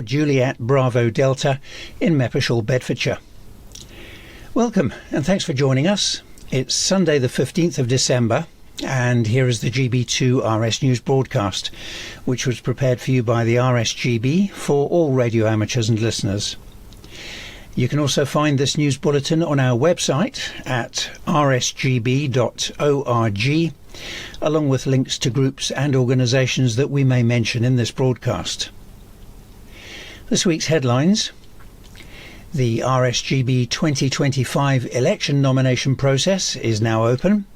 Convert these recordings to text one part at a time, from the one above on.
Juliet Bravo Delta in Meppershall, Bedfordshire. Welcome and thanks for joining us. It's Sunday the 15th of December and here is the GB2RS news broadcast, which was prepared for you by the RSGB for all radio amateurs and listeners. You can also find this news bulletin on our website at rsgb.org, along with links to groups and organisations that we may mention in this broadcast. This week's headlines: the RSGB 2025 election nomination process is now open.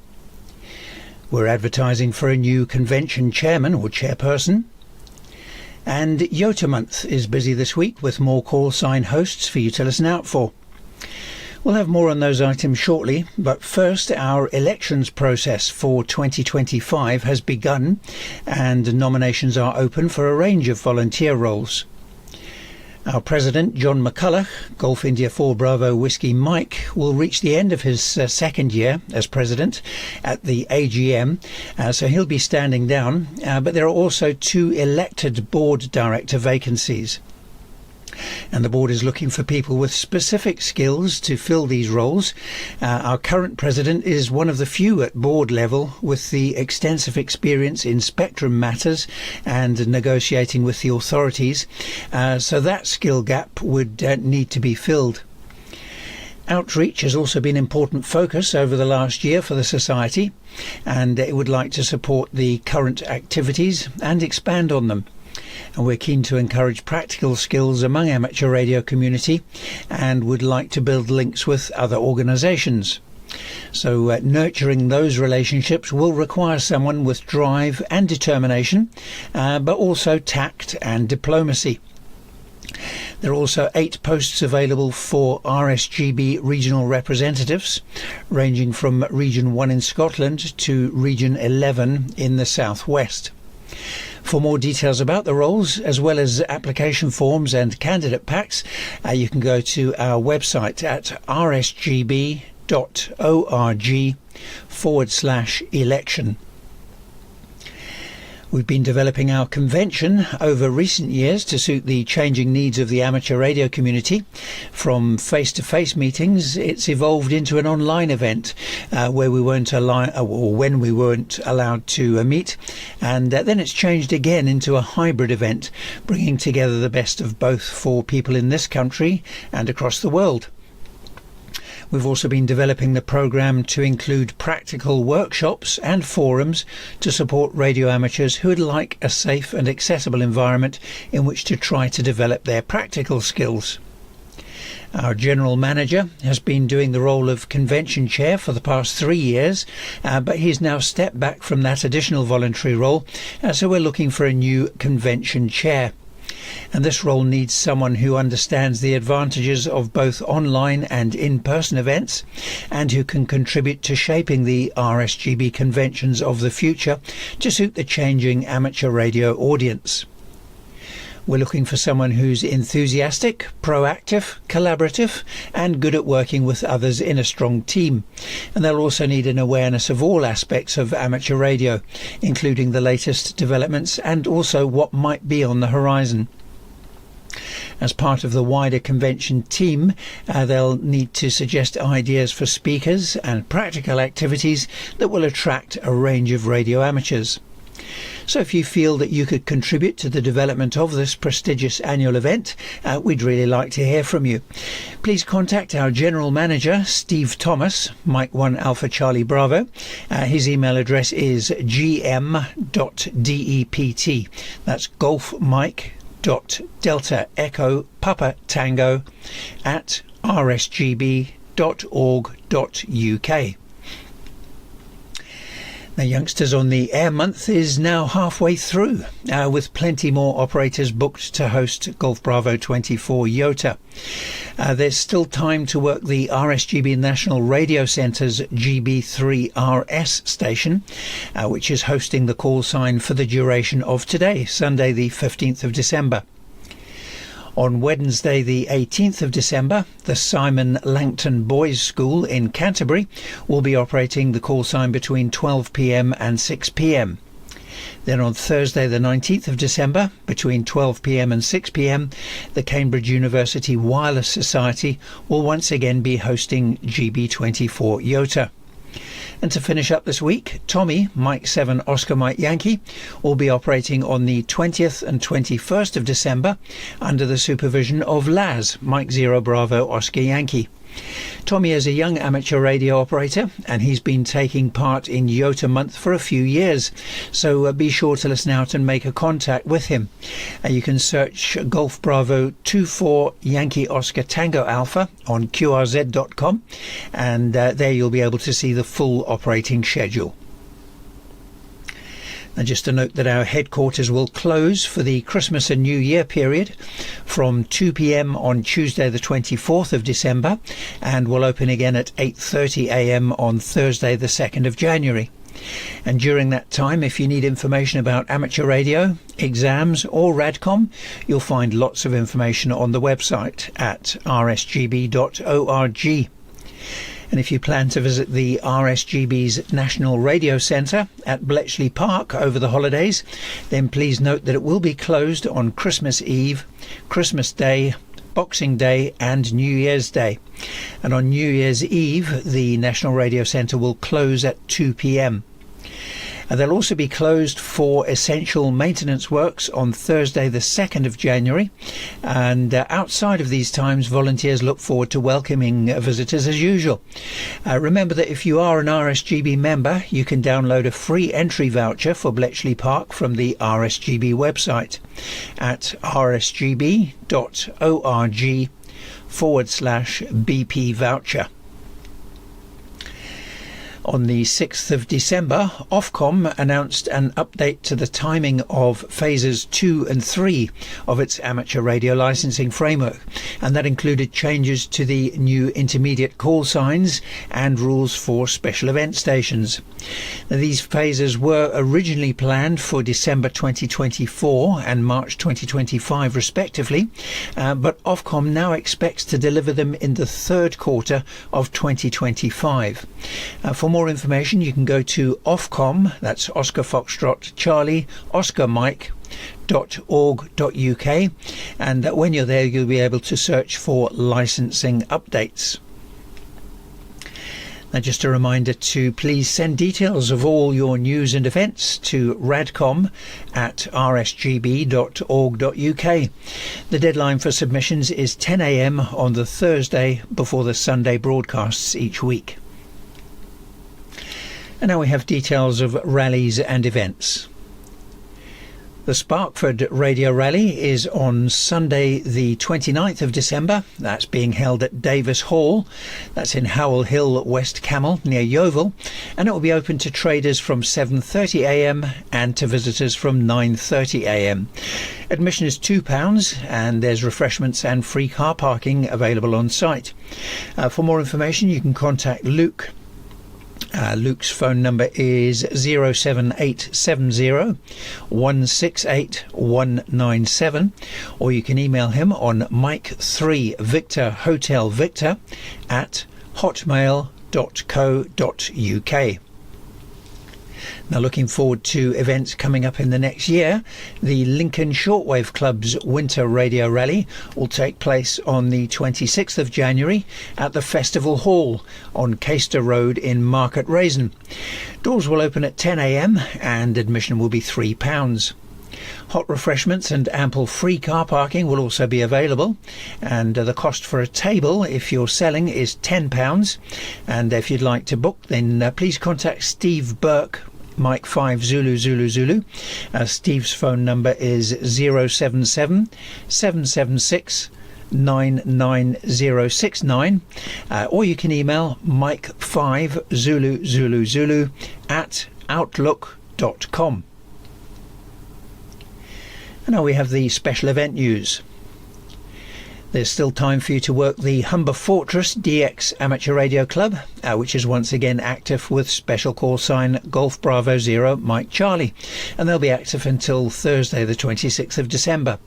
We're advertising for a new convention chairman or chairperson. And YOTA Month is busy this week with more call sign hosts for you to listen out for. We'll have more on those items shortly, but first, our elections process for 2025 has begun and nominations are open for a range of volunteer roles. Our President, John McCulloch, Golf India 4 Bravo Whiskey Mike, will reach the end of his second year as President at the AGM, so he'll be standing down, but there are also 2 elected board director vacancies. And the board is looking for people with specific skills to fill these roles. Our current president is one of the few at board level with the extensive experience in spectrum matters and negotiating with the authorities, so that skill gap would need to be filled. Outreach has also been an important focus over the last year for the Society, and it would like to support the current activities and expand on them. And we're keen to encourage practical skills among amateur radio community and would like to build links with other organisations. So nurturing those relationships will require someone with drive and determination, but also tact and diplomacy. There are also 8 posts available for RSGB regional representatives, ranging from Region 1 in Scotland to Region 11 in the southwest. For more details about the roles, as well as application forms and candidate packs, you can go to our website at rsgb.org/election. We've been developing our convention over recent years to suit the changing needs of the amateur radio community. From face-to-face meetings, it's evolved into an online event where we weren't when we weren't allowed to meet, and then it's changed again into a hybrid event, bringing together the best of both for people in this country and across the world. We've also been developing the programme to include practical workshops and forums to support radio amateurs who would like a safe and accessible environment in which to try to develop their practical skills. Our General Manager has been doing the role of Convention Chair for the past 3 years, but he's now stepped back from that additional voluntary role, so we're looking for a new Convention Chair. And this role needs someone who understands the advantages of both online and in-person events and who can contribute to shaping the RSGB conventions of the future to suit the changing amateur radio audience. We're looking for someone who's enthusiastic, proactive, collaborative and good at working with others in a strong team. And they'll also need an awareness of all aspects of amateur radio, including the latest developments and also what might be on the horizon. As part of the wider convention team, they'll need to suggest ideas for speakers and practical activities that will attract a range of radio amateurs. So if you feel that you could contribute to the development of this prestigious annual event, we'd really like to hear from you. Please contact our General Manager, Steve Thomas, Mike 1 Alpha Charlie Bravo. His email address is gm.dept. That's Golf Mike Delta Echo Papa Tango at rsgb.org.uk. Now, Youngsters on the Air month is now halfway through, with plenty more operators booked to host Golf Bravo 24 YOTA. There's still time to work the RSGB National Radio Centre's GB2RS station, which is hosting the call sign for the duration of today, Sunday the 15th of December. On Wednesday the 18th of December, the Simon Langton Boys School in Canterbury will be operating the call sign between 12 p.m. and 6 p.m. Then on Thursday the 19th of December, between 12 p.m. and 6 p.m, the Cambridge University Wireless Society will once again be hosting GB24 YOTA. And to finish up this week, Tommy, Mike 7 Oscar Mike Yankee, will be operating on the 20th and 21st of December under the supervision of Laz, Mike 0 Bravo Oscar Yankee. Tommy is a young amateur radio operator, and he's been taking part in YOTA month for a few years, so be sure to listen out and make a contact with him. You can search Golf Bravo 24 Yankee Oscar Tango Alpha on qrz.com, and there you'll be able to see the full operating schedule. And just to note that our headquarters will close for the Christmas and New Year period from 2 p.m. on Tuesday the 24th of December, and will open again at 8:30 a.m. on Thursday the 2nd of January. And during that time, if you need information about amateur radio, exams or Radcom, you'll find lots of information on the website at rsgb.org. And if you plan to visit the RSGB's National Radio Centre at Bletchley Park over the holidays, then please note that it will be closed on Christmas Eve, Christmas Day, Boxing Day and New Year's Day. And on New Year's Eve, the National Radio Centre will close at 2 p.m. And they'll also be closed for essential maintenance works on Thursday the 2nd of January, and outside of these times volunteers look forward to welcoming visitors as usual. Remember that if you are an RSGB member, you can download a free entry voucher for Bletchley Park from the RSGB website at rsgb.org/BP voucher. On the 6th of December, Ofcom announced an update to the timing of phases 2 and 3 of its amateur radio licensing framework, and that included changes to the new intermediate call signs and rules for special event stations. Now, these phases were originally planned for December 2024 and March 2025 respectively, but Ofcom now expects to deliver them in the third quarter of 2025. For more information, you can go to Ofcom, that's Oscar Foxtrot Charlie Oscar Mike.org.uk, and when you're there you'll be able to search for licensing updates. Now, just a reminder to please send details of all your news and events to radcom at rsgb.org.uk. The deadline for submissions is 10 a.m. on the Thursday before the Sunday broadcasts each week. And now we have details of rallies and events. The Sparkford Radio Rally is on Sunday the 29th of December. That's being held at Davis Hall. That's in Howell Hill, West Camel, near Yeovil. And it will be open to traders from 7:30 a.m. and to visitors from 9:30 a.m. Admission is £2, and there's refreshments and free car parking available on site. For more information, you can contact Luke. Luke's phone number is 07870 168 197, or you can email him on Mike3 Victor Hotel Victor at hotmail.co.uk. Now, looking forward to events coming up in the next year, the Lincoln Shortwave Club's Winter Radio Rally will take place on the 26th of January at the Festival Hall on Caister Road in Market Raisin. Doors will open at 10 a.m. and admission will be £3. Hot refreshments and ample free car parking will also be available, and the cost for a table, if you're selling, is £10. And if you'd like to book, then please contact Steve Burke, Mike 5 Zulu Zulu Zulu. Steve's phone number is 077 776 99069, or you can email Mike 5 Zulu Zulu Zulu at outlook.com. And now we have the special event news. There's still time for you to work the Humber Fortress DX Amateur Radio Club, which is once again active with special call sign Golf Bravo Zero Mike Charlie, and they'll be active until Thursday the 26th of December.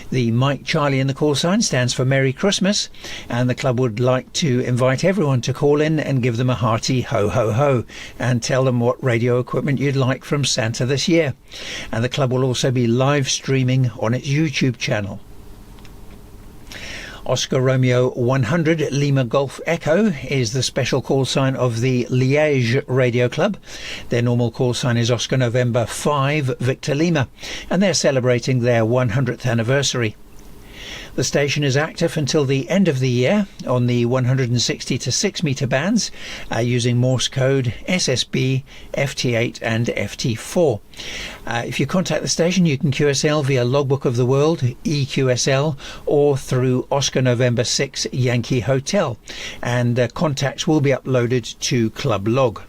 The Mike Charlie in the call sign stands for Merry Christmas, and the club would like to invite everyone to call in and give them a hearty ho ho ho and tell them what radio equipment you'd like from Santa this year. And the club will also be live streaming on its YouTube channel. Oscar Romeo 100 Lima Golf Echo is the special call sign of the Liège Radio Club. Their normal call sign is Oscar November 5 Victor Lima, and they're celebrating their 100th anniversary. The station is active until the end of the year on the 160 to 6 meter bands using Morse code, SSB, FT8 and FT4. If you contact the station, you can QSL via Logbook of the World, EQSL, or through Oscar November 6 Yankee Hotel, and contacts will be uploaded to Club Log.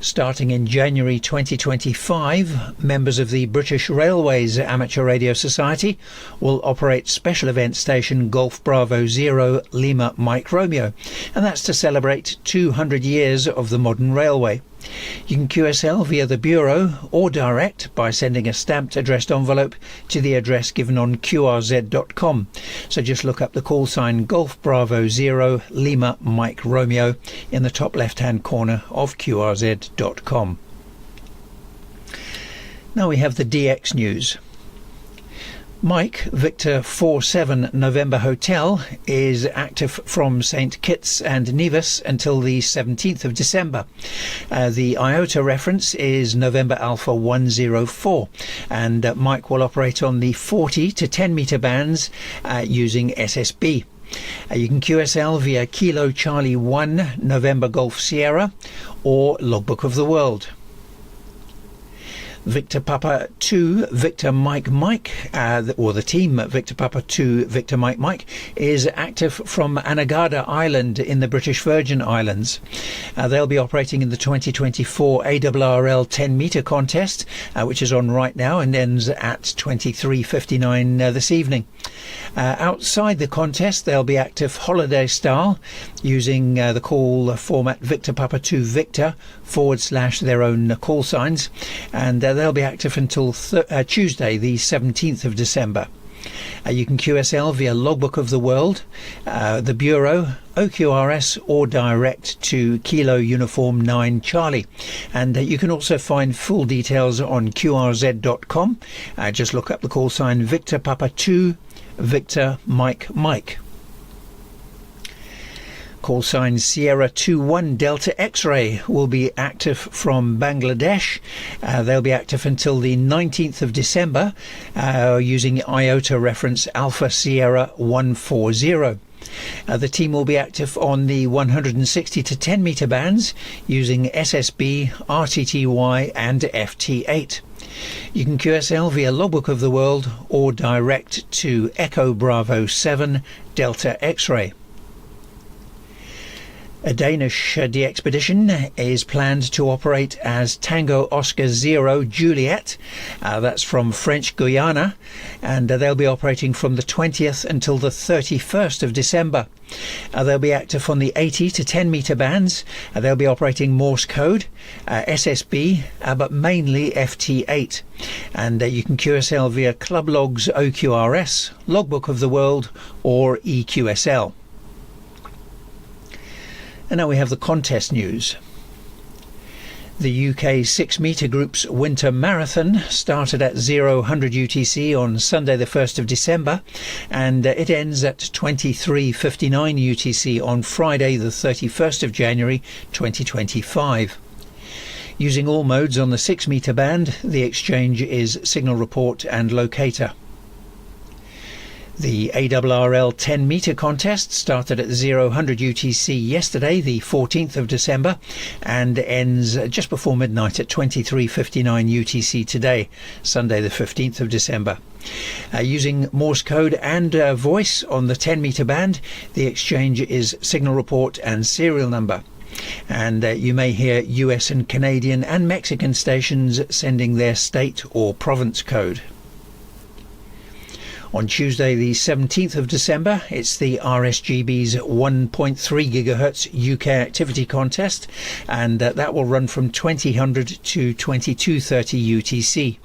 Starting in January 2025, members of the British Railways Amateur Radio Society will operate special event station Golf Bravo Zero Lima Mike Romeo, and that's to celebrate 200 years of the modern railway. You can QSL via the Bureau or direct by sending a stamped addressed envelope to the address given on QRZ.com. So just look up the call sign Golf Bravo Zero Lima Mike Romeo in the top left hand corner of QRZ.com. Now we have the DX news. Mike Victor 47 November Hotel is active from St Kitts and Nevis until the 17th of December. The IOTA reference is November Alpha 104, and Mike will operate on the 40 to 10 meter bands using SSB. You can QSL via Kilo Charlie 1 November Golf Sierra or Logbook of the World. Victor Papa 2 Victor Mike Mike, or the team Victor Papa 2 Victor Mike Mike, is active from Anegada Island in the British Virgin Islands. They'll be operating in the 2024 ARRL 10 meter contest, which is on right now and ends at 23:59 this evening. Outside the contest, they'll be active holiday style using the call format Victor Papa 2 Victor / their own call signs, and they'll be active until Tuesday the 17th of December. You can QSL via Logbook of the World, the Bureau, OQRS, or direct to Kilo Uniform 9 Charlie. And you can also find full details on QRZ.com. Just look up the call sign Victor Papa 2 Victor Mike Mike. Call sign Sierra 21 Delta X-Ray will be active from Bangladesh. They'll be active until the 19th of December using IOTA reference Alpha Sierra 140. The team will be active on the 160 to 10 meter bands using SSB, RTTY and FT8. You can QSL via Logbook of the World or direct to Echo Bravo 7 Delta X-Ray. A Danish DXpedition is planned to operate as Tango Oscar Zero Juliet. That's from French Guiana, and they'll be operating from the 20th until the 31st of December. They'll be active on the 80 to 10 meter bands. They'll be operating Morse code, SSB, but mainly FT8. And you can QSL via Club Logs OQRS, Logbook of the World, or EQSL. And now we have the contest news. The UK 6 metre group's winter marathon started at 0000 UTC on Sunday the 1st of December, and it ends at 23:59 UTC on Friday the 31st of January 2025. Using all modes on the 6 metre band, the exchange is signal report and locator. The ARRL 10 metre contest started at 0000 UTC yesterday, the 14th of December, and ends just before midnight at 23:59 UTC today, Sunday the 15th of December. Using Morse code and voice on the 10 metre band, the exchange is signal report and serial number. And you may hear US and Canadian and Mexican stations sending their state or province code. On Tuesday the 17th of December, it's the RSGB's 1.3 GHz UK activity contest, and that will run from 2000 to 2230 UTC.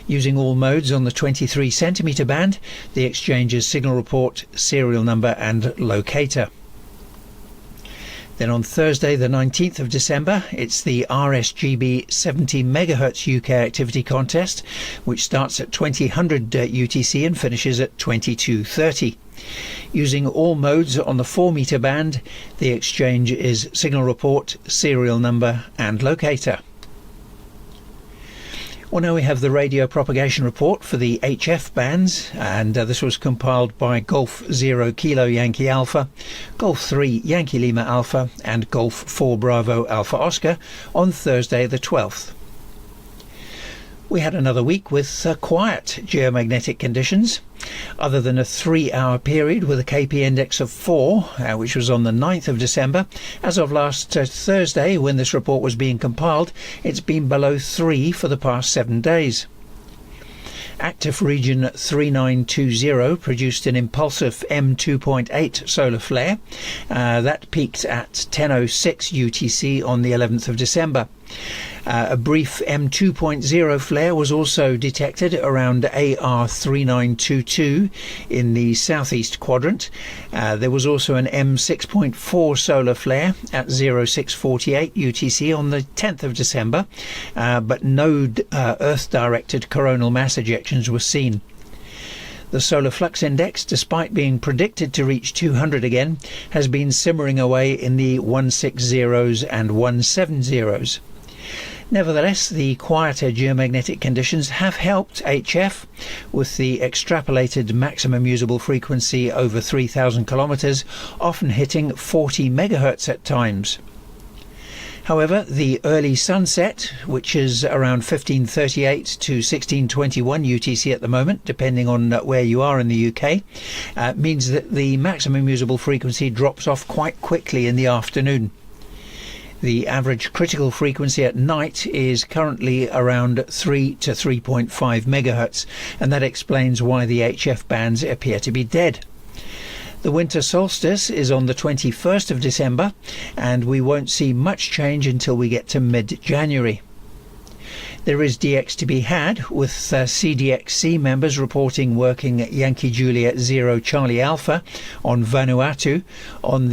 Using all modes on the 23 centimetre band, the exchange's signal report, serial number and locator. Then on Thursday the 19th of December, it's the RSGB 70 MHz UK activity contest, which starts at 2000 UTC and finishes at 2230. Using all modes on the 4 metre band, the exchange is signal report, serial number and locator. Well, now we have the radio propagation report for the HF bands, and this was compiled by Golf 0 Kilo Yankee Alpha, Golf 3 Yankee Lima Alpha and Golf 4 Bravo Alpha Oscar on Thursday the 12th. We had another week with quiet geomagnetic conditions, other than a 3-hour period with a KP index of 4, which was on the 9th of December. As of last Thursday, when this report was being compiled, it's been below 3 for the past 7 days. Active region 3920 produced an impulsive M2.8 solar flare. That peaked at 10:06 UTC on the 11th of December. A brief M2.0 flare was also detected around AR3922 in the southeast quadrant. There was also an M6.4 solar flare at 0648 UTC on the 10th of December, but no Earth-directed coronal mass ejections were seen. The solar flux index, despite being predicted to reach 200 again, has been simmering away in the 160s and 170s. Nevertheless, the quieter geomagnetic conditions have helped HF, with the extrapolated maximum usable frequency over 3,000 kilometers, often hitting 40 megahertz at times. However, the early sunset, which is around 1538 to 1621 UTC at the moment, depending on where you are in the UK, means that the maximum usable frequency drops off quite quickly in the afternoon. The average critical frequency at night is currently around 3 to 3.5 megahertz, and that explains why the HF bands appear to be dead. The winter solstice is on the 21st of December, and we won't see much change until we get to mid-January. There is DX to be had, with CDXC members reporting working Yankee Juliet 0 Charlie Alpha on Vanuatu on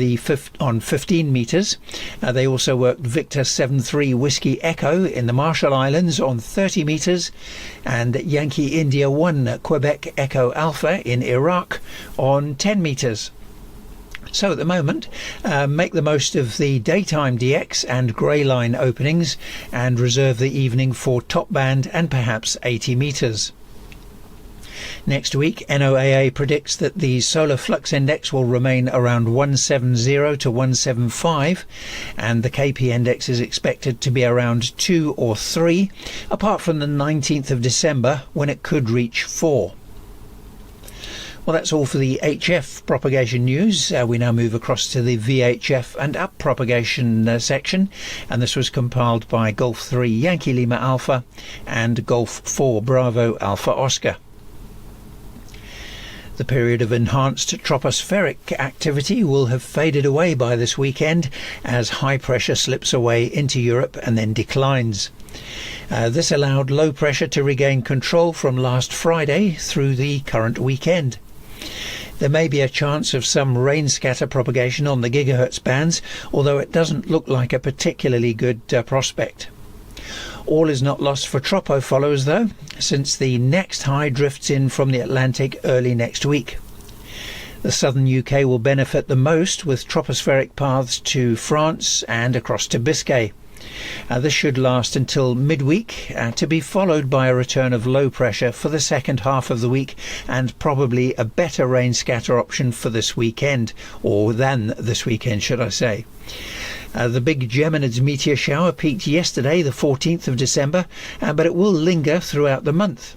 15 metres. They also worked Victor 73 Whiskey Echo in the Marshall Islands on 30 metres, and Yankee India 1 Quebec Echo Alpha in Iraq on 10 metres. So at the moment, make the most of the daytime DX and grey line openings, and reserve the evening for top band and perhaps 80 metres. Next week, NOAA predicts that the solar flux index will remain around 170 to 175, and the KP index is expected to be around 2 or 3, apart from the 19th of December, when it could reach 4. Well, that's all for the HF propagation news. We now move across to the VHF and up propagation section, and this was compiled by Golf 3 Yankee Lima Alpha and Golf 4 Bravo Alpha Oscar. The period of enhanced tropospheric activity will have faded away by this weekend as high pressure slips away into Europe and then declines. This allowed low pressure to regain control from last Friday through the current weekend. There may be a chance of some rain scatter propagation on the gigahertz bands, although it doesn't look like a particularly good prospect. All is not lost for tropo followers though, since the next high drifts in from the Atlantic early next week. The southern UK will benefit the most, with tropospheric paths to France and across to Biscay. This should last until midweek, to be followed by a return of low pressure for the second half of the week, and probably a better rain scatter option for this weekend, or than this weekend should I say. The big Geminids meteor shower peaked yesterday, the 14th of December, but it will linger throughout the month.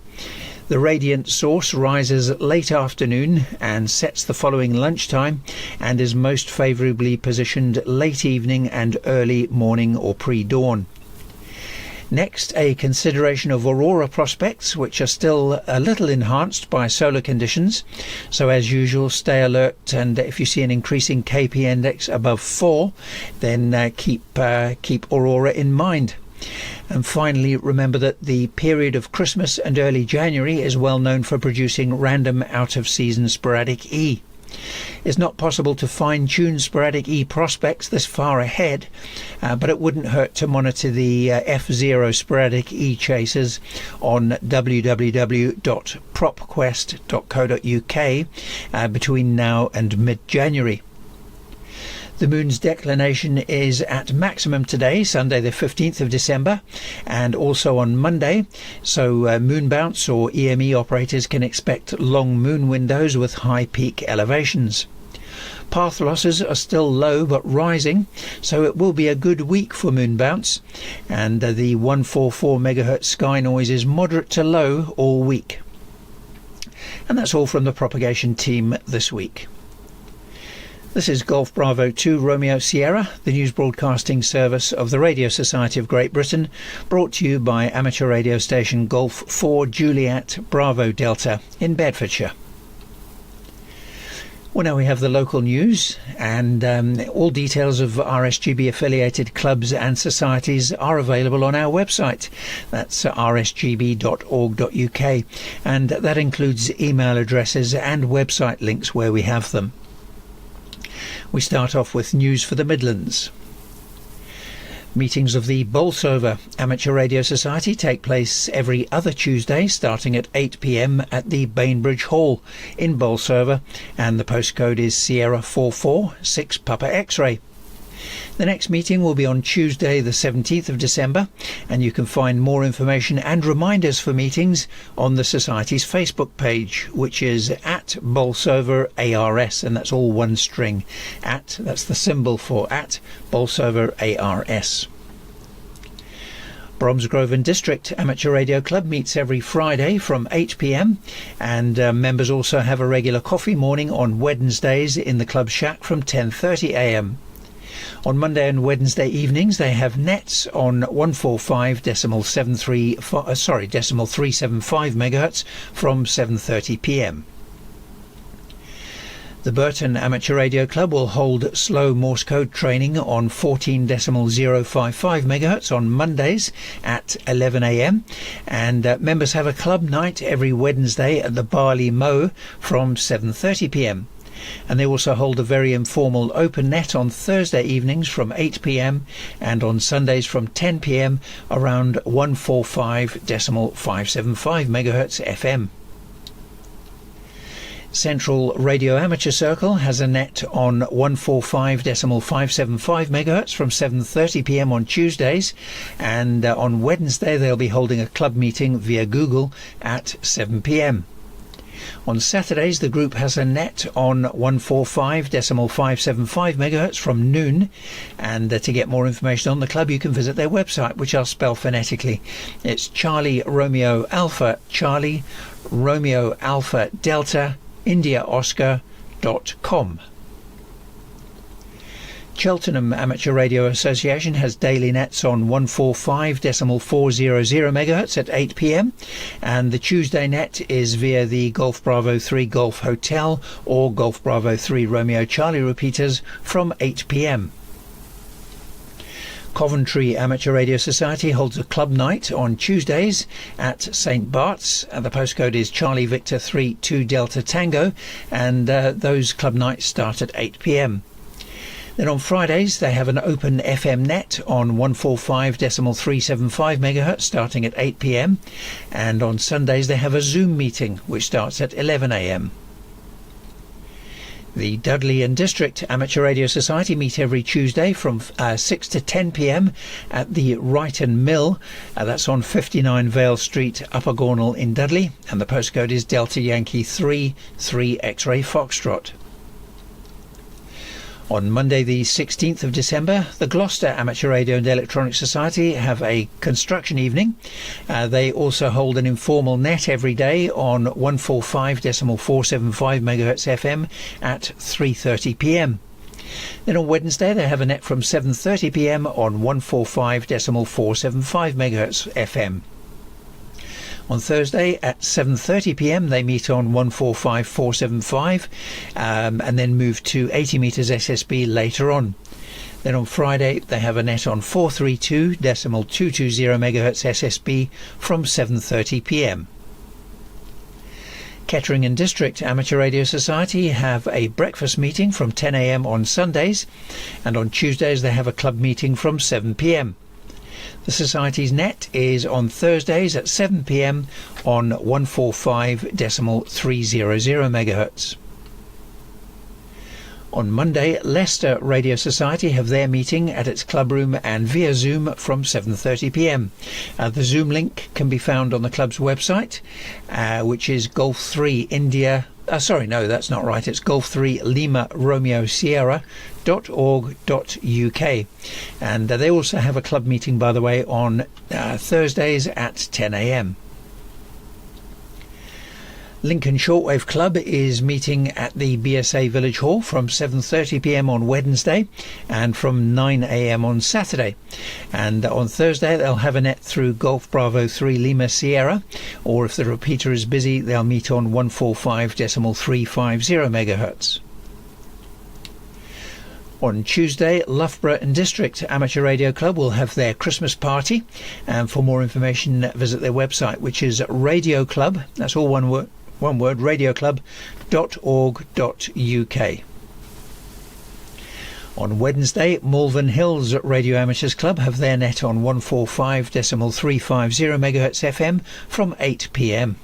The radiant source rises late afternoon and sets the following lunchtime, and is most favourably positioned late evening and early morning or pre-dawn. Next, a consideration of aurora prospects, which are still a little enhanced by solar conditions. So as usual, stay alert, and if you see an increasing KP index above 4, then keep aurora in mind. And finally, remember that the period of Christmas and early January is well known for producing random out-of-season sporadic E. It's not possible to fine-tune sporadic E prospects this far ahead, but it wouldn't hurt to monitor the F0 sporadic E chasers on www.propquest.co.uk between now and mid-January. The moon's declination is at maximum today, Sunday the 15th of December, and also on Monday, so moon bounce or EME operators can expect long moon windows with high peak elevations. Path losses are still low but rising, so it will be a good week for moon bounce, and the 144 MHz sky noise is moderate to low all week. And that's all from the propagation team this week. This is Golf Bravo 2 Romeo Sierra, the news broadcasting service of the Radio Society of Great Britain, brought to you by amateur radio station Golf 4 Juliet Bravo Delta in Bedfordshire. Well, now we have the local news, and all details of RSGB affiliated clubs and societies are available on our website. That's rsgb.org.uk, and that includes email addresses and website links where we have them. We start off with news for the Midlands. Meetings of the Bolsover Amateur Radio Society take place every other Tuesday, starting at 8 p.m. at the Bainbridge Hall in Bolsover, and the postcode is Sierra 446 Papa X-ray. The next meeting will be on Tuesday the 17th of December, and you can find more information and reminders for meetings on the Society's Facebook page, which is at Bolsover ARS, and that's all one string. That's the symbol for at Bolsover ARS. Bromsgrove and District Amateur Radio Club meets every Friday from 8 p.m, and members also have a regular coffee morning on Wednesdays in the club shack from 10:30 a.m. On Monday and Wednesday evenings, they have nets on 145.375 MHz from 7:30 p.m. The Burton Amateur Radio Club will hold slow Morse code training on 14.055 MHz on Mondays at 11 a.m, and members have a club night every Wednesday at the Barley Mow from 7:30 p.m. And they also hold a very informal open net on Thursday evenings from 8 p.m. and on Sundays from 10 p.m. around 145.575 MHz FM. Central Radio Amateur Circle has a net on 145.575 MHz from 7:30 p.m. on Tuesdays, and on Wednesday they'll be holding a club meeting via Google at 7 p.m. On Saturdays, the group has a net on 145.575 MHz from noon, and to get more information on the club you can visit their website, which I'll spell phonetically. It's Charlie Romeo Alpha Charlie Romeo Alpha Delta India Oscar.com. Cheltenham Amateur Radio Association has daily nets on 145.400 MHz at 8 p.m, and the Tuesday net is via the Golf Bravo 3 Golf Hotel or Golf Bravo 3 Romeo Charlie repeaters from 8 p.m. Coventry Amateur Radio Society holds a club night on Tuesdays at St Bart's, and the postcode is Charlie Victor 3 2 Delta Tango, and those club nights start at 8 p.m. Then on Fridays they have an open FM net on 145.375 MHz starting at 8 p.m, and on Sundays they have a Zoom meeting which starts at 11 a.m. The Dudley and District Amateur Radio Society meet every Tuesday from 6 to 10 p.m. at the Wrighton Mill. That's on 59 Vale Street, Upper Gornal in Dudley, and the postcode is Delta Yankee 3 X-Ray Foxtrot. On Monday the 16th of December, the Gloucester Amateur Radio and Electronic Society have a construction evening. They also hold an informal net every day on 145.475 MHz FM at 3:30 p.m. Then on Wednesday they have a net from 7:30 p.m. on 145.475 MHz FM. On Thursday at 7:30 p.m. they meet on 145.475 and then move to 80 meters SSB later on. Then on Friday they have a net on 432.220 MHz SSB from 7:30 p.m. Kettering and District Amateur Radio Society have a breakfast meeting from 10 a.m. on Sundays, and on Tuesdays they have a club meeting from 7 p.m. The Society's net is on Thursdays at 7 p.m. on 145.300 MHz. On Monday, Leicester Radio Society have their meeting at its club room and via Zoom from 7:30 p.m. The Zoom link can be found on the club's website, which is Golf 3 India. Sorry, no, that's not right. It's Golf 3 Lima Romeo Sierra.org.uk. And they also have a club meeting, by the way, on Thursdays at 10 a.m. Lincoln Shortwave Club is meeting at the BSA Village Hall from 7:30 p.m. on Wednesday and from 9 a.m. on Saturday. And on Thursday they'll have a net through Golf Bravo 3 Lima Sierra, or if the repeater is busy they'll meet on 145.350 MHz. On Tuesday, Loughborough and District Amateur Radio Club will have their Christmas party, and for more information visit their website, which is Radio Club, that's all one word, radioclub.org.uk. On Wednesday, Malvern Hills Radio Amateurs Club have their net on 145.350 MHz FM from 8 p.m.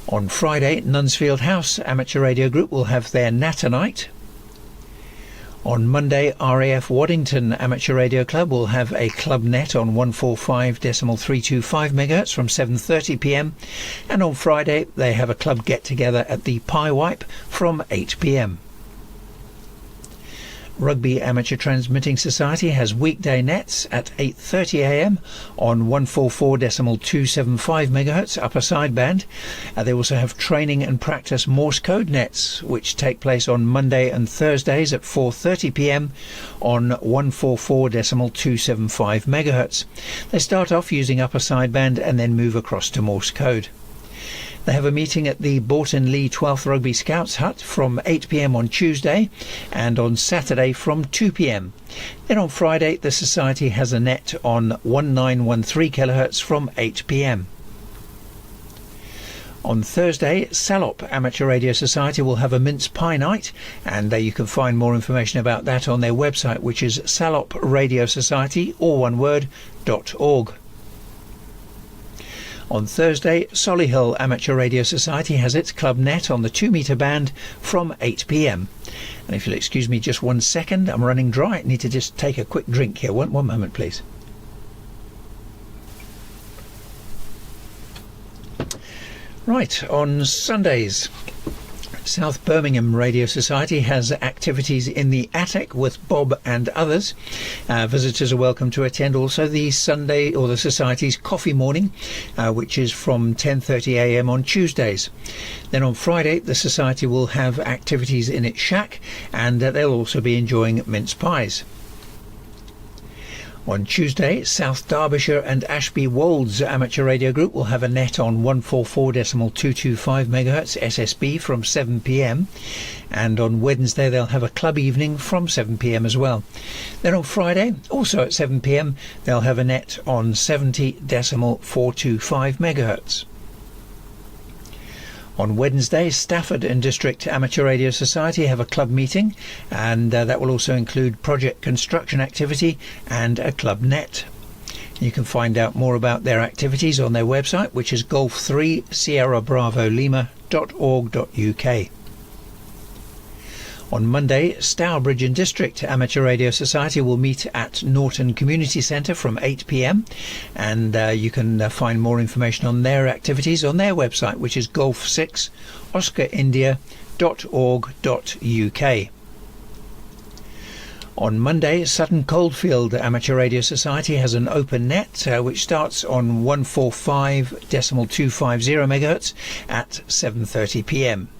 On Friday, Nunsfield House Amateur Radio Group will have their Natter Night. On Monday, RAF Waddington Amateur Radio Club will have a club net on 145.325 MHz from 7:30 p.m. and on Friday they have a club get-together at the Pie Wipe from 8 p.m. Rugby Amateur Transmitting Society has weekday nets at 8:30 a.m. on 144.275 MHz upper sideband. They also have training and practice Morse code nets, which take place on Monday and Thursdays at 4:30 p.m. on 144.275 MHz. They start off using upper sideband and then move across to Morse code. They have a meeting at the Borton Lee 12th Rugby Scouts Hut from 8 p.m. on Tuesday and on Saturday from 2 p.m. Then on Friday the Society has a net on 1913 kHz from 8 p.m. On Thursday, Salop Amateur Radio Society will have a mince pie night, and you can find more information about that on their website, which is salopradiosociety, all one word, .org. On Thursday, Solihull Amateur Radio Society has its club net on the 2-metre band from 8 p.m. And if you'll excuse me just 1 second, I'm running dry. I need to just take a quick drink here. One moment, please. Right, on Sundays, South Birmingham Radio Society has activities in the attic with Bob and others. Visitors are welcome to attend also the Sunday or the Society's coffee morning, which is from 10:30 a.m. on Tuesdays. Then on Friday the Society will have activities in its shack, and they'll also be enjoying mince pies. On Tuesday, South Derbyshire and Ashby Wolds Amateur Radio Group will have a net on 144.225 MHz SSB from 7 p.m. and on Wednesday they'll have a club evening from 7 p.m. as well. Then on Friday, also at 7 p.m, they'll have a net on 70.425 MHz. On Wednesday, Stafford and District Amateur Radio Society have a club meeting, and that will also include project construction activity and a club net. You can find out more about their activities on their website, which is Golf 3 Sierra Bravo Lima.org.uk. On Monday, Stourbridge and District Amateur Radio Society will meet at Norton Community Centre from 8 p.m, and you can find more information on their activities on their website, which is Golf 6 Oscar India.org.uk. On Monday, Sutton Coldfield Amateur Radio Society has an open net which starts on 145.250 MHz at 7:30 p.m.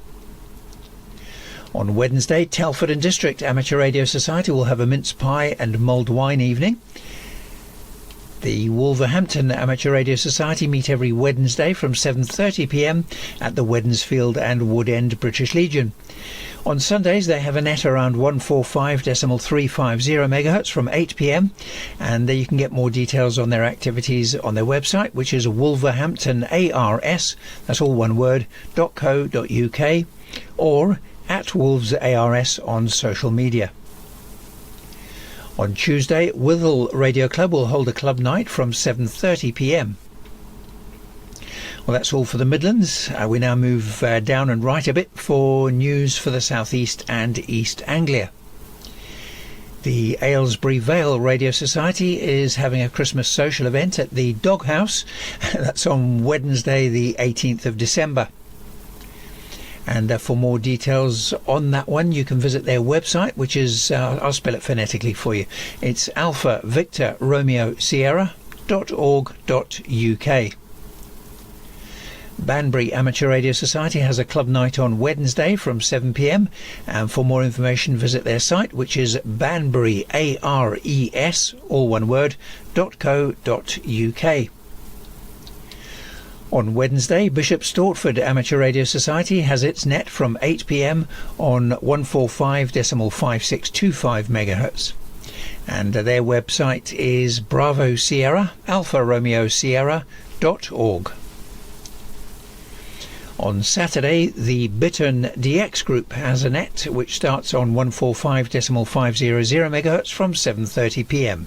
On Wednesday, Telford and District Amateur Radio Society will have a mince pie and mulled wine evening. The Wolverhampton Amateur Radio Society meet every Wednesday from 7:30 p.m. at the Wednesfield and Wood End British Legion. On Sundays they have a net around 145.350 MHz from 8 p.m. and you can get more details on their activities on their website, which is wolverhamptonars, that's all one word, .co.uk, or at Wolves ARS on social media. On Tuesday, Withell Radio Club will hold a club night from 7:30 p.m. Well, that's all for the Midlands. We now move down and right a bit for news for the South East and East Anglia. The Aylesbury Vale Radio Society is having a Christmas social event at the Doghouse. That's on Wednesday the 18th of December. And for more details on that one, you can visit their website, which is, I'll spell it phonetically for you. It's Alpha Victor Romeo Sierra.org.uk. Banbury Amateur Radio Society has a club night on Wednesday from 7 p.m. and for more information visit their site, which is Banbury ARES, all one word, .co.uk. On Wednesday, Bishop Stortford Amateur Radio Society has its net from 8 p.m. on 145.5625 MHz. And their website is Bravo Sierra Alpha Romeo Sierra.org. On Saturday, the Bittern DX group has a net which starts on 145.500 MHz from 7:30 p.m.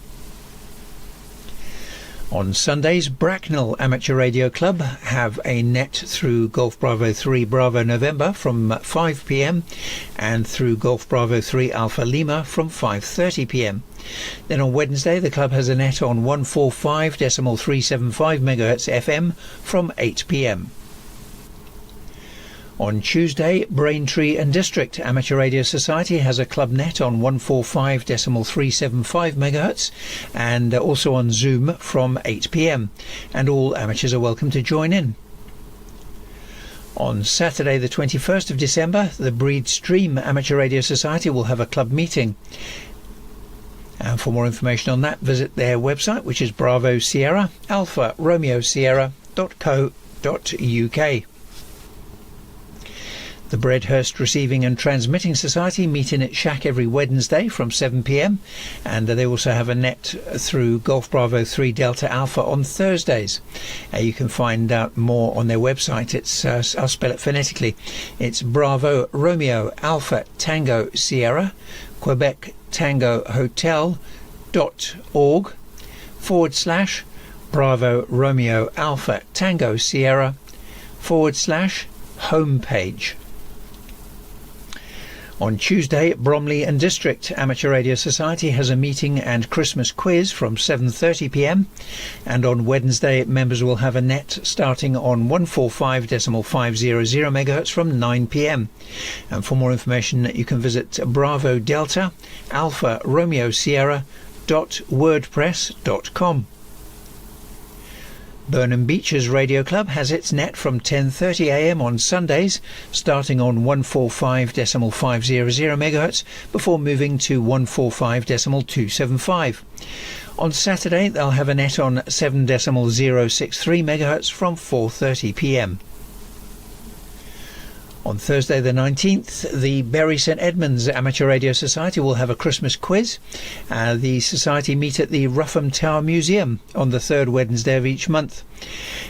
On Sundays, Bracknell Amateur Radio Club have a net through Golf Bravo 3 Bravo November from 5 p.m. and through Golf Bravo 3 Alpha Lima from 5:30 p.m. Then on Wednesday, the club has a net on 145.375 MHz FM from 8 p.m. On Tuesday, Braintree and District Amateur Radio Society has a club net on 145.375 MHz and also on Zoom from 8 p.m. and all amateurs are welcome to join in. On Saturday the 21st of December, the Breed Stream Amateur Radio Society will have a club meeting. And for more information on that, visit their website, which is Bravo Sierra Alpha Romeo Sierra.co.uk. The Bredhurst Receiving and Transmitting Society meet in its shack every Wednesday from 7 p.m. and they also have a net through Golf Bravo 3 Delta Alpha on Thursdays. You can find out more on their website. It's I'll spell it phonetically. It's Bravo Romeo Alpha Tango Sierra Quebec Tango Hotel.org / Bravo Romeo Alpha Tango Sierra / homepage. On Tuesday, Bromley and District Amateur Radio Society has a meeting and Christmas quiz from 7:30 p.m. and on Wednesday, members will have a net starting on 145.500 MHz from 9 p.m. And for more information, you can visit Bravo Delta Alpha Romeo Sierra.wordpress.com. Burnham Beeches Radio Club has its net from 10:30 a.m. on Sundays, starting on 145.500 MHz before moving to 145.275. On Saturday, they'll have a net on 7.063 MHz from 4:30 p.m. On Thursday the 19th, the Bury St Edmunds Amateur Radio Society will have a Christmas quiz. The society meet at the Rougham Tower Museum on the third Wednesday of each month.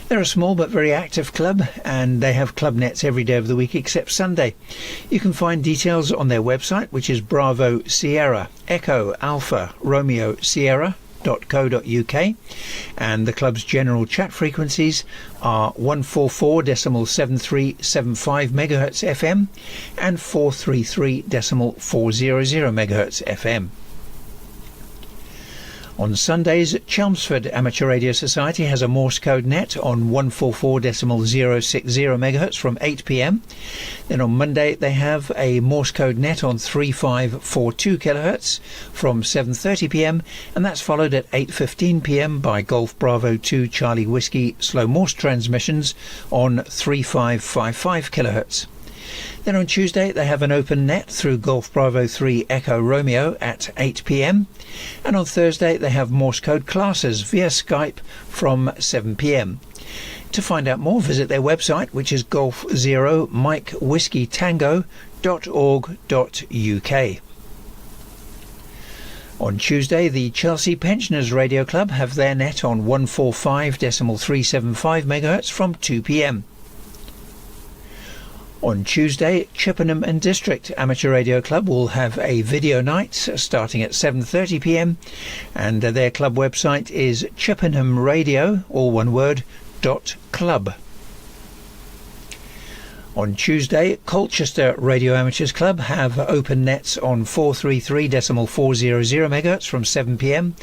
They're a small but very active club and they have club nets every day of the week except Sunday. You can find details on their website, which is Bravo Sierra Echo Alpha Romeo Sierra.co.uk, and the club's general chat frequencies are 144.7375 MHz FM and 433.400 MHz FM. On Sundays, Chelmsford Amateur Radio Society has a Morse code net on 144.060 MHz from 8 p.m. Then on Monday they have a Morse code net on 3542 kHz from 7:30 p.m. and that's followed at 8:15 p.m. by Golf Bravo 2 Charlie Whiskey slow Morse transmissions on 3555 kHz. Then on Tuesday they have an open net through Golf Bravo 3 Echo Romeo at 8 p.m. and on Thursday they have Morse code classes via Skype from 7 p.m. To find out more, visit their website, which is Golf 0 Mike Whiskey Tango.org.uk. On Tuesday, the Chelsea Pensioners Radio Club have their net on 145.375 MHz from 2 p.m. On Tuesday, Chippenham and District Amateur Radio Club will have a video night starting at 7:30 p.m. and their club website is chippenhamradio, all one word, .club. On Tuesday, Colchester Radio Amateurs Club have open nets on 433.400 MHz from 7 p.m.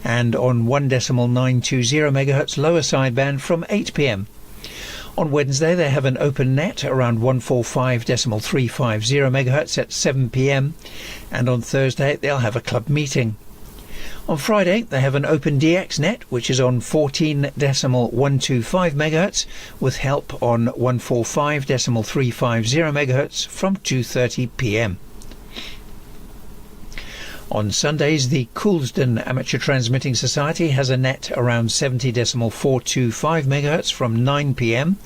and on 1.920 MHz lower sideband from 8 p.m. On Wednesday, they have an open net around 145.350 MHz at 7 p.m. and on Thursday, they'll have a club meeting. On Friday, they have an open DX net, which is on 14.125 MHz, with help on 145.350 MHz from 2:30 p.m. On Sundays, the Coulsdon Amateur Transmitting Society has a net around 70.425 MHz from 9 p.m.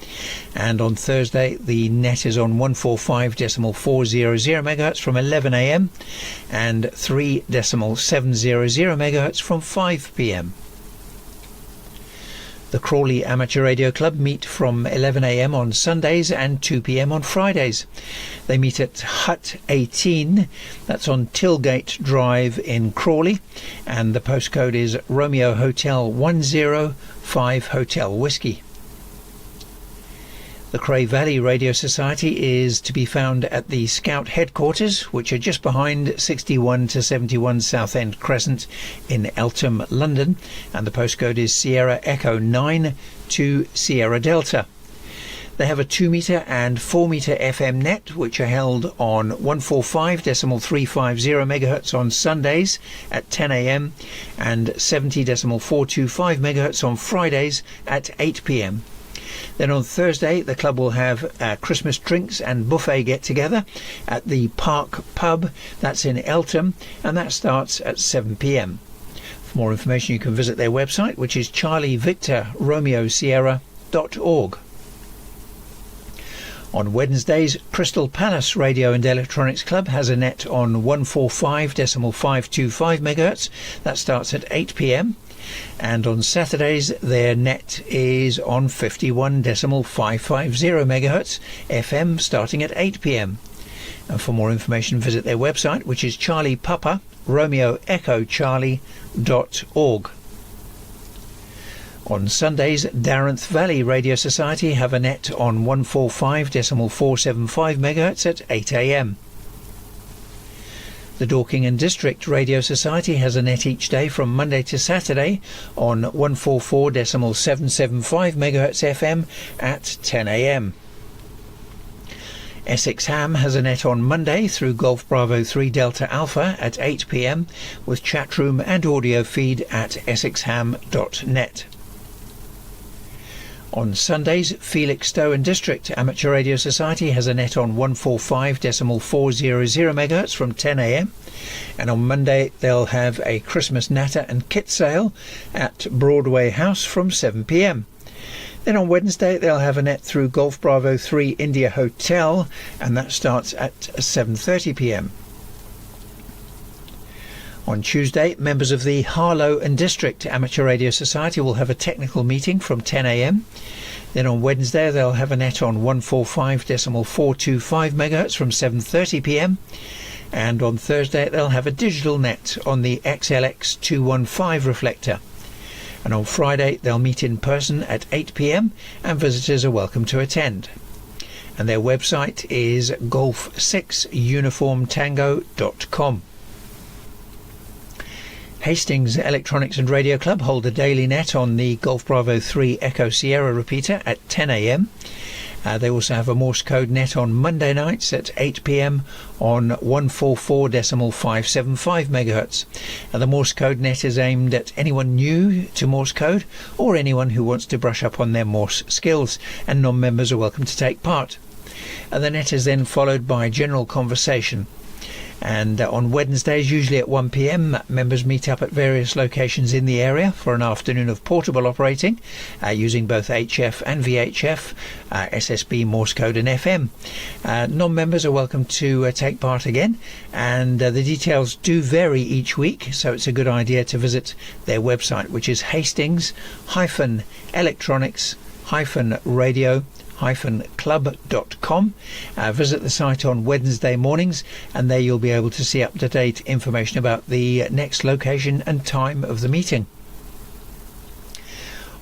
and on Thursday the net is on 145.400 MHz from 11 a.m. and 3.700 MHz from 5 p.m. The Crawley Amateur Radio Club meet from 11 a.m. on Sundays and 2 p.m. on Fridays. They meet at Hut 18, that's on Tilgate Drive in Crawley, and the postcode is Romeo Hotel 105 Hotel Whiskey. The Cray Valley Radio Society is to be found at the Scout headquarters, which are just behind 61 to 71 Southend Crescent in Eltham, London, and the postcode is Sierra Echo 9 to Sierra Delta. They have a 2 metre and 4 metre FM net, which are held on 145.350 MHz on Sundays at 10 a.m. and 70.425 MHz on Fridays at 8 p.m. Then on Thursday, the club will have Christmas drinks and buffet get-together at the Park Pub, that's in Eltham, and that starts at 7 p.m. For more information, you can visit their website, which is charlievictorromeosierra.org. On Wednesdays, Crystal Palace Radio and Electronics Club has a net on 145.525 MHz, that starts at 8 p.m. and on Saturdays their net is on 51.550 MHz FM starting at 8 p.m. And for more information, visit their website, which is Charlie Papa Romeo Echo Charlie.org. On Sundays, Darenth Valley Radio Society have a net on 145.475 MHz at 8 a.m. The Dorking and District Radio Society has a net each day from Monday to Saturday on 144.775 MHz FM at 10 a.m. Essex Ham has a net on Monday through Golf Bravo 3 Delta Alpha at 8 p.m. with chatroom and audio feed at essexham.net. On Sundays, Felixstowe and District Amateur Radio Society has a net on 145.400 MHz from 10 a.m. and on Monday they'll have a Christmas natter and kit sale at Broadway House from 7 p.m. Then on Wednesday they'll have a net through Golf Bravo 3 India Hotel, and that starts at 7:30 p.m. On Tuesday, members of the Harlow and District Amateur Radio Society will have a technical meeting from 10 a.m. Then on Wednesday they'll have a net on 145.425 MHz from 7:30 p.m. and on Thursday they'll have a digital net on the XLX 215 reflector. And on Friday they'll meet in person at 8 p.m. and visitors are welcome to attend. And their website is golf6uniformtango.com. Hastings Electronics and Radio Club hold a daily net on the Golf Bravo 3 Echo Sierra repeater at 10 a.m. They also have a Morse code net on Monday nights at 8 p.m. on 144.575 MHz. The Morse code net is aimed at anyone new to Morse code or anyone who wants to brush up on their Morse skills, and non-members are welcome to take part. And the net is then followed by general conversation. And on Wednesdays, usually at 1 p.m, members meet up at various locations in the area for an afternoon of portable operating, using both HF and VHF, SSB, Morse code and FM. Non-members are welcome to take part again, and the details do vary each week, so it's a good idea to visit their website, which is hastings-electronics-radio-club.com. Visit the site on Wednesday mornings, and there you'll be able to see up-to-date information about the next location and time of the meeting.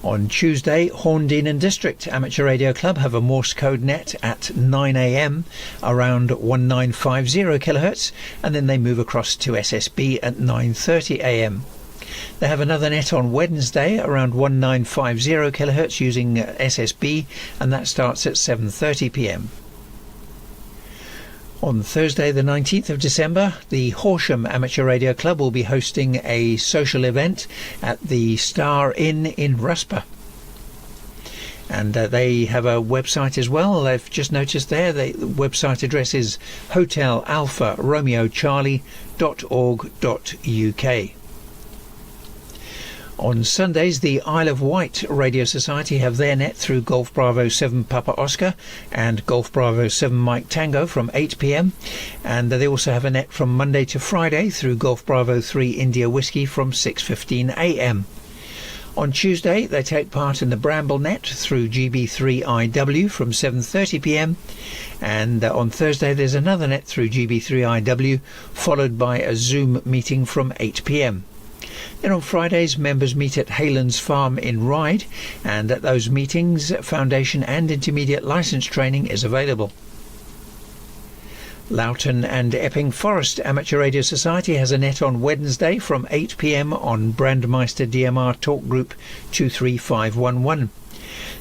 On Tuesday, Horndean and District Amateur Radio Club have a Morse code net at 9 a.m. around 1950 kHz, and then they move across to SSB at 9:30 a.m. They have another net on Wednesday around 1950 kHz using SSB, and that starts at 7:30 p.m. On Thursday the 19th of December, the Horsham Amateur Radio Club will be hosting a social event at the Star Inn in Rusper. And they have a website as well. I've just noticed there the website address is hotelalpharomeocharlie.org.uk. On Sundays, the Isle of Wight Radio Society have their net through Golf Bravo 7 Papa Oscar and Golf Bravo 7 Mike Tango from 8 p.m. And they also have a net from Monday to Friday through Golf Bravo 3 India Whiskey from 6:15 a.m. On Tuesday, they take part in the Bramble net through GB2RS from 7:30 p.m. And on Thursday, there's another net through GB2RS, followed by a Zoom meeting from 8 p.m. Then on Fridays, members meet at Haylands Farm in Ryde, and at those meetings, foundation and intermediate licence training is available. Loughton and Epping Forest Amateur Radio Society has a net on Wednesday from 8 p.m. on Brandmeister DMR Talk Group 23511.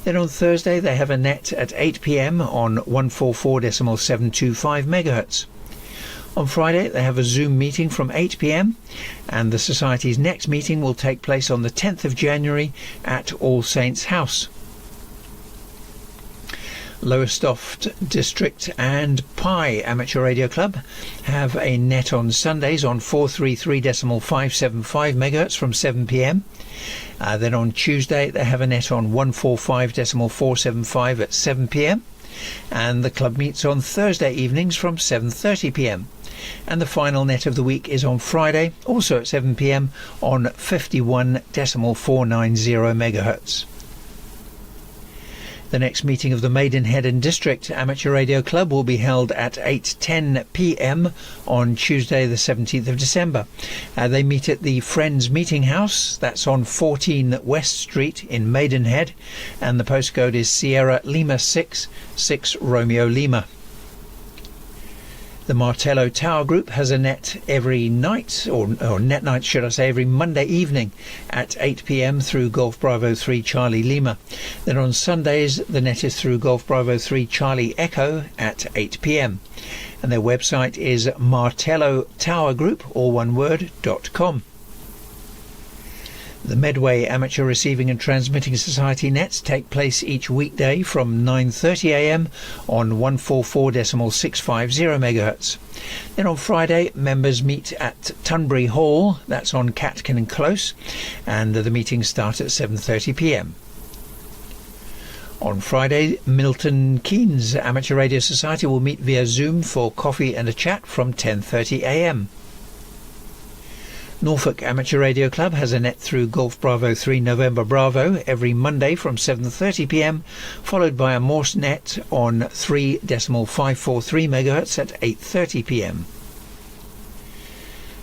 Then on Thursday, they have a net at 8 p.m. on 144.725 MHz. On Friday, they have a Zoom meeting from 8 p.m, and the Society's next meeting will take place on the 10th of January at All Saints House. Lowestoft District and Pye Amateur Radio Club have a net on Sundays on 433.575 MHz from 7 p.m. Then on Tuesday, they have a net on 145.475 at 7 p.m. And the club meets on Thursday evenings from 7:30 p.m. And the final net of the week is on Friday, also at 7 p.m. on 51.490 MHz. The next meeting of the Maidenhead and District Amateur Radio Club will be held at 8:10 p.m. on Tuesday the 17th of December. They meet at the Friends Meeting House, that's on 14 West Street in Maidenhead, and the postcode is Sierra Lima 6 Romeo Lima. The Martello Tower Group has a net every night, or net night should I say, every Monday evening at 8 p.m. through Golf Bravo 3 Charlie Lima. Then on Sundays the net is through Golf Bravo 3 Charlie Echo at 8 p.m. And their website is martellotowergroup, all one word, .com. The Medway Amateur Receiving and Transmitting Society nets take place each weekday from 9:30 a.m. on 144.650 MHz. Then on Friday, members meet at Tunbury Hall, that's on Catkin and Close, and the meetings start at 7:30 p.m. On Friday, Milton Keynes Amateur Radio Society will meet via Zoom for coffee and a chat from 10:30 a.m. Norfolk Amateur Radio Club has a net through Golf Bravo 3 November Bravo every Monday from 7:30 p.m, followed by a Morse net on 3.543 MHz at 8:30 p.m.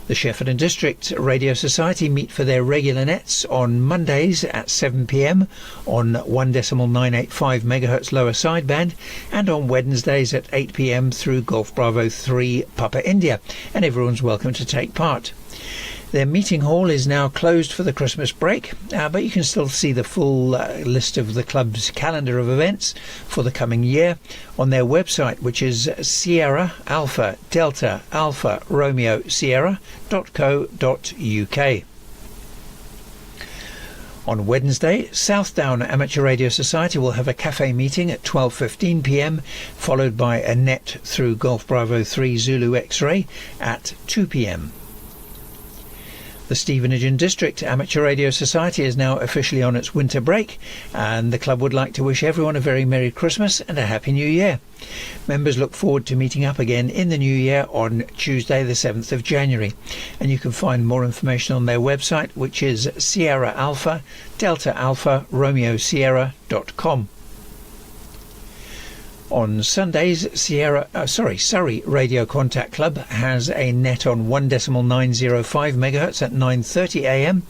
The Shepparton District Radio Society meet for their regular nets on Mondays at 7 p.m. on 1.985 MHz lower sideband, and on Wednesdays at 8 p.m. through Golf Bravo 3 Papa India, and everyone's welcome to take part. Their meeting hall is now closed for the Christmas break, but you can still see the full list of the club's calendar of events for the coming year on their website, which is Sierra Alpha Delta Alpha Romeo Sierra.co.uk. On Wednesday, Southdown Amateur Radio Society will have a cafe meeting at 12:15 p.m, followed by a net through Golf Bravo 3 Zulu X-Ray at 2 p.m. The Stevenage and District Amateur Radio Society is now officially on its winter break, and the club would like to wish everyone a very Merry Christmas and a Happy New Year. Members look forward to meeting up again in the new year on Tuesday the 7th of January, and you can find more information on their website, which is Sierra Alpha Delta Alpha Romeo Sierra.com. On Sundays, Surrey Radio Contact Club has a net on 1.905 MHz at 9:30 a.m,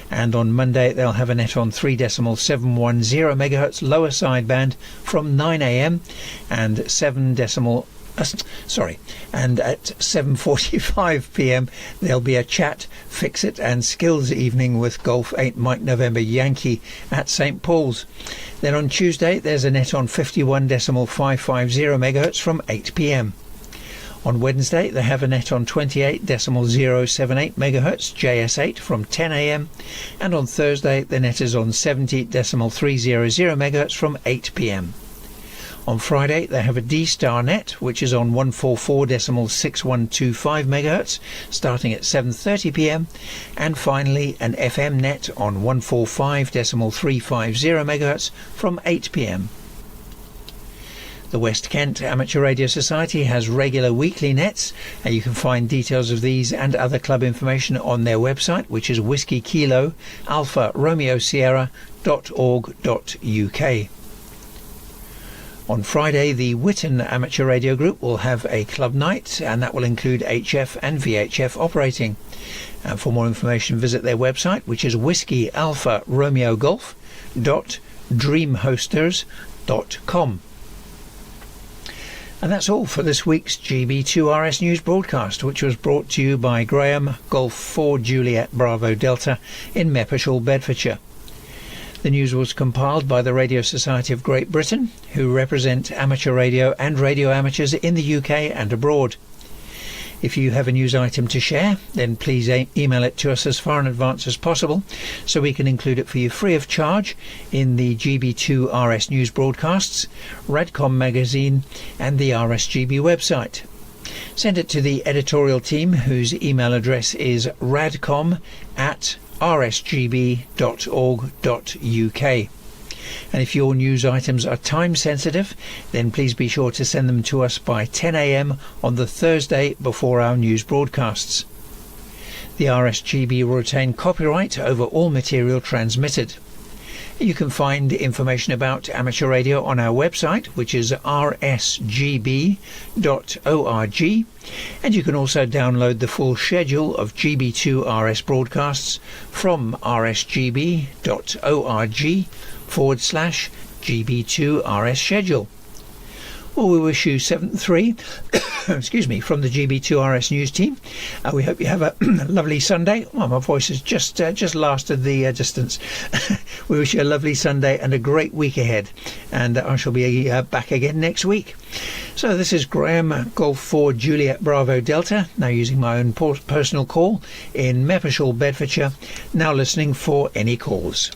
and on Monday they'll have a net on 3.710 MHz lower sideband from 9 a.m, and at 7:45 p.m. there'll be a chat, fix it and skills evening with Golf 8 Mike November Yankee at St Paul's. Then on Tuesday there's a net on 51.550 MHz from 8 p.m. On Wednesday they have a net on 28.078 MHz JS8 from 10 a.m, and on Thursday the net is on 70.300 MHz from 8 p.m. On Friday they have a D-Star net, which is on 144.6125 MHz starting at 7:30 p.m, and finally an FM net on 145.350 MHz from 8 p.m. The West Kent Amateur Radio Society has regular weekly nets, and you can find details of these and other club information on their website, which is Whiskey Kilo Alpha Romeo Sierra.org.uk. On Friday, the Whitton Amateur Radio Group will have a club night, and that will include HF and VHF operating. And for more information, visit their website, which is Whiskey Alpha Romeo Golf.dreamhosters.com. And that's all for this week's GB2RS News broadcast, which was brought to you by Graham, Golf 4 Juliet Bravo Delta in Meppershall, Bedfordshire. The news was compiled by the Radio Society of Great Britain, who represent amateur radio and radio amateurs in the UK and abroad. If you have a news item to share, then please email it to us as far in advance as possible, so we can include it for you free of charge in the GB2RS News broadcasts, Radcom magazine and the RSGB website. Send it to the editorial team, whose email address is radcom@rsgb.org.uk. And if your news items are time sensitive, then please be sure to send them to us by 10 a.m. on the Thursday before our news broadcasts. The RSGB will retain copyright over all material transmitted. You can find information about amateur radio on our website, which is rsgb.org, and you can also download the full schedule of GB2RS broadcasts from rsgb.org/GB2RS schedule. Well, we wish you 7-3 from the GB2RS News team. We hope you have a lovely Sunday. Well, my voice has just lasted the distance. We wish you a lovely Sunday and a great week ahead, and I shall be back again next week. So this is Graham, Golf 4 Juliet Bravo Delta, now using my own personal call in Meppershall, Bedfordshire, now listening for any calls.